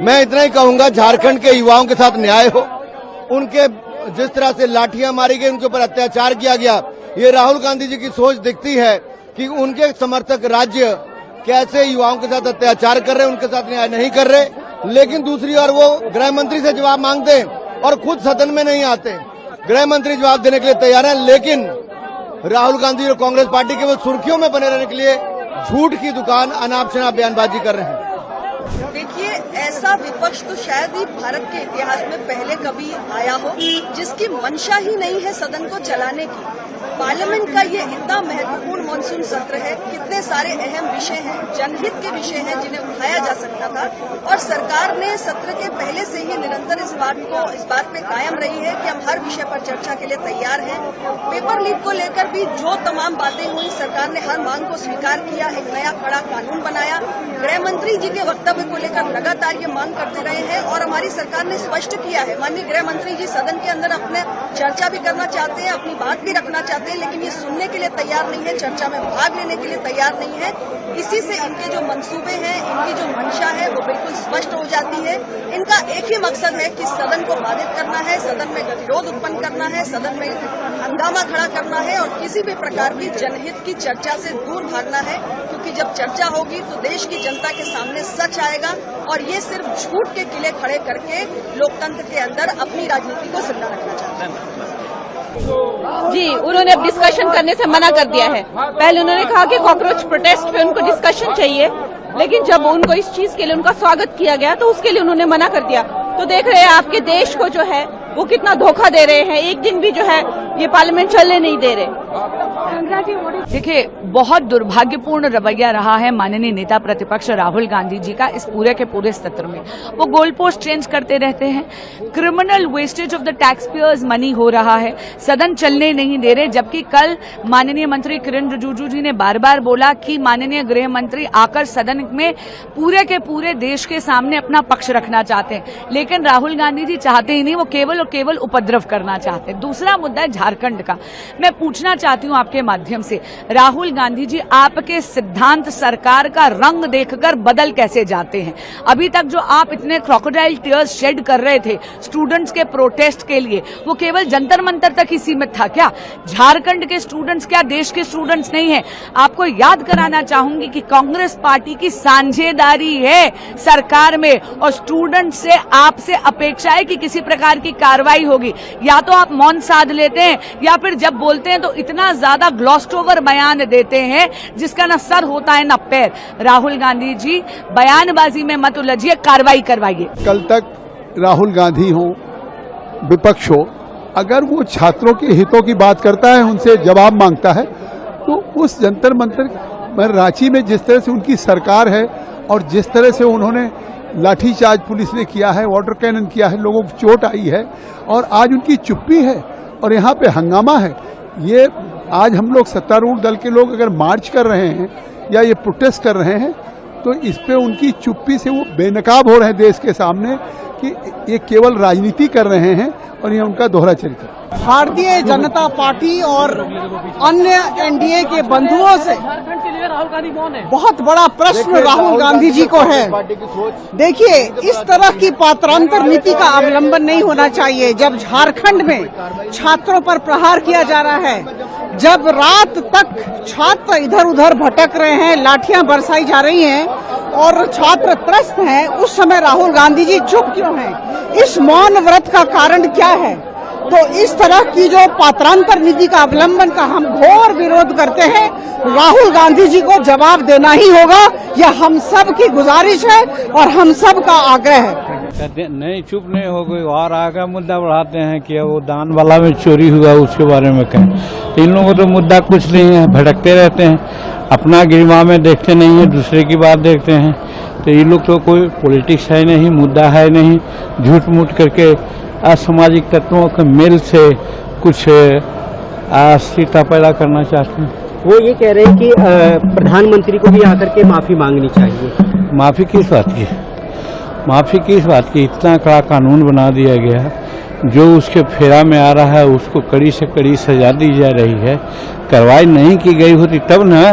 मैं इतना ही कहूंगा, झारखंड के युवाओं के साथ न्याय हो। उनके जिस तरह से लाठियां मारी गई, उनके ऊपर अत्याचार किया गया, ये राहुल गांधी जी की सोच दिखती है कि उनके समर्थक राज्य कैसे युवाओं के साथ अत्याचार कर रहे हैं, उनके साथ न्याय नहीं कर रहे। लेकिन दूसरी ओर वो गृह मंत्री से जवाब मांगते हैं और खुद सदन में नहीं आते। गृह मंत्री जवाब देने के लिए तैयार है, लेकिन राहुल गांधी और कांग्रेस पार्टी केवल सुर्खियों में बने रहने के लिए झूठ की दुकान, अनाप शनाप बयानबाजी कर रहे हैं। देखिए, ऐसा विपक्ष तो शायद ही भारत के इतिहास में पहले कभी आया हो जिसकी मंशा ही नहीं है सदन को चलाने की। पार्लियामेंट का ये इतना महत्वपूर्ण मानसून सत्र है, कितने सारे अहम विषय हैं, जनहित के विषय हैं जिन्हें उठाया जा सकता था, और सरकार ने सत्र के पहले से ही निरंतर इस बात पे कायम रही है कि हम हर विषय पर चर्चा के लिए तैयार हैं। पेपर लीक को लेकर भी जो तमाम बातें हुई, सरकार ने हर मांग को स्वीकार किया, एक नया कड़ा कानून बनाया। गृह मंत्री जी के वक्तव्य को लेकर लगातार ये मांग करते रहे हैं और हमारी सरकार ने स्पष्ट किया है। माननीय गृह मंत्री जी सदन के अंदर अपने चर्चा भी करना चाहते हैं, अपनी बात भी रखना चाहते हैं, लेकिन ये सुनने के लिए तैयार नहीं है, चर्चा में भाग लेने के लिए तैयार नहीं है। इसी से इनके जो मंसूबे हैं, इनकी जो मंशा है, वो बिल्कुल स्पष्ट हो जाती है। इनका एक ही मकसद है कि सदन को बाधित करना है, सदन में गतिरोध उत्पन्न करना है, सदन में हंगामा खड़ा करना है और किसी भी प्रकार की जनहित की चर्चा से दूर भागना है, क्योंकि जब चर्चा होगी तो देश की जनता के सामने सच आएगा और ये सिर्फ झूठ के किले खड़े करके लोकतंत्र के अंदर अपनी राजनीति को जिंदा रखना चाहते हैं। जी, उन्होंने अब डिस्कशन करने से मना कर दिया है। पहले उन्होंने कहा कि कॉकरोच प्रोटेस्ट पे उनको डिस्कशन चाहिए, लेकिन जब उनको इस चीज के लिए उनका स्वागत किया गया तो उसके लिए उन्होंने मना कर दिया। तो देख रहे हैं आपके देश को जो है वो कितना धोखा दे रहे हैं, एक दिन भी जो है ये पार्लियामेंट चलने नहीं दे रहे। देखिए, बहुत दुर्भाग्यपूर्ण रवैया रहा है माननीय नेता प्रतिपक्ष राहुल गांधी जी का इस पूरे के पूरे सत्र में। वो गोल पोस्ट चेंज करते रहते हैं, criminal wastage of the tax payers money हो रहा है, सदन चलने नहीं दे रहे। जबकि कल माननीय मंत्री किरण रिजिजू जी ने बार बार बोला कि माननीय गृह मंत्री आकर सदन में पूरे के पूरे देश के सामने अपना पक्ष रखना चाहते हैं, लेकिन राहुल गांधी जी चाहते ही नहीं, वो केवल और केवल उपद्रव करना चाहते हैं। दूसरा मुद्दा है झारखंड का। मैं पूछना चाहती हूं आपके माध्यम से, राहुल गांधी जी, आपके सिद्धांत सरकार का रंग देखकर बदल कैसे जाते हैं? अभी तक जो आप इतने क्रोकोडाइल टीयर्स शेड कर रहे थे स्टूडेंट्स के प्रोटेस्ट के लिए, वो केवल जंतर मंतर तक ही सीमित था क्या? झारखंड के स्टूडेंट्स क्या देश के स्टूडेंट्स नहीं है? आपको याद कराना चाहूंगी कि कांग्रेस पार्टी की साझेदारी है सरकार में और स्टूडेंट से आपसे अपेक्षा है कि किसी प्रकार की कार्रवाई होगी। या तो आप मौन साध लेते हैं या फिर जब बोलते हैं तो इतना ज्यादा ग्लॉस्ड ओवर बयान देते हैं जिसका न सर होता है न पैर। राहुल गांधी जी, बयानबाजी में मत उलझिए, कार्रवाई करवाइए। कल तक राहुल गांधी हो, विपक्ष हो, अगर वो छात्रों के हितों की बात करता है, उनसे जवाब मांगता है, तो उस जंतर मंतर रांची में जिस तरह से उनकी सरकार है और जिस तरह से उन्होंने लाठीचार्ज पुलिस ने किया है, वाटर कैनन किया है, लोगों को चोट आई है और आज उनकी चुप्पी है और यहाँ पे हंगामा है। ये आज हम लोग सत्तारूढ़ दल के लोग अगर मार्च कर रहे हैं या ये प्रोटेस्ट कर रहे हैं तो इस पे उनकी चुप्पी से वो बेनकाब हो रहे हैं देश के सामने कि ये केवल राजनीति कर रहे हैं और ये उनका दोहरा चरित्र। भारतीय जनता पार्टी और अन्य एनडीए के बंधुओं से बहुत बड़ा प्रश्न राहुल गांधी जी को है। देखिए, इस तरह की पात्रांतर नीति का अवलंबन नहीं होना चाहिए। जब झारखंड में छात्रों पर प्रहार किया जा रहा है, जब रात तक छात्र इधर उधर भटक रहे हैं, लाठियां बरसाई जा रही हैं और छात्र त्रस्त हैं, उस समय राहुल गांधी जी चुप क्यों हैं? इस मौन व्रत का कारण क्या है? तो इस तरह की जो पात्रांतर नीति का अवलंबन का हम घोर विरोध करते हैं। राहुल गांधी जी को जवाब देना ही होगा, यह हम सब की गुजारिश है और हम सब का आग्रह है। नहीं, चुप नहीं हो गई और आगे मुद्दा बढ़ाते हैं कि वो दान वाला में चोरी हुआ उसके बारे में कहें। तो इन लोगों को तो मुद्दा कुछ नहीं है, भटकते रहते हैं, अपना गिरवा में देखते नहीं है, दूसरे की बात देखते हैं। तो ये लोग तो कोई पॉलिटिक्स है नहीं, मुद्दा है नहीं, झूठ मूठ करके असामाजिक तत्वों के मेल से कुछ अस्थिरता पैदा करना चाहते हैं। वो ये कह रहे हैं कि प्रधानमंत्री को भी आकर के माफी मांगनी चाहिए। माफी किस बात की? माफी किस बात की? इतना कड़ा कानून बना दिया गया, जो उसके फेरा में आ रहा है उसको कड़ी से कड़ी सजा दी जा रही है। कार्रवाई नहीं की गई होती तब ना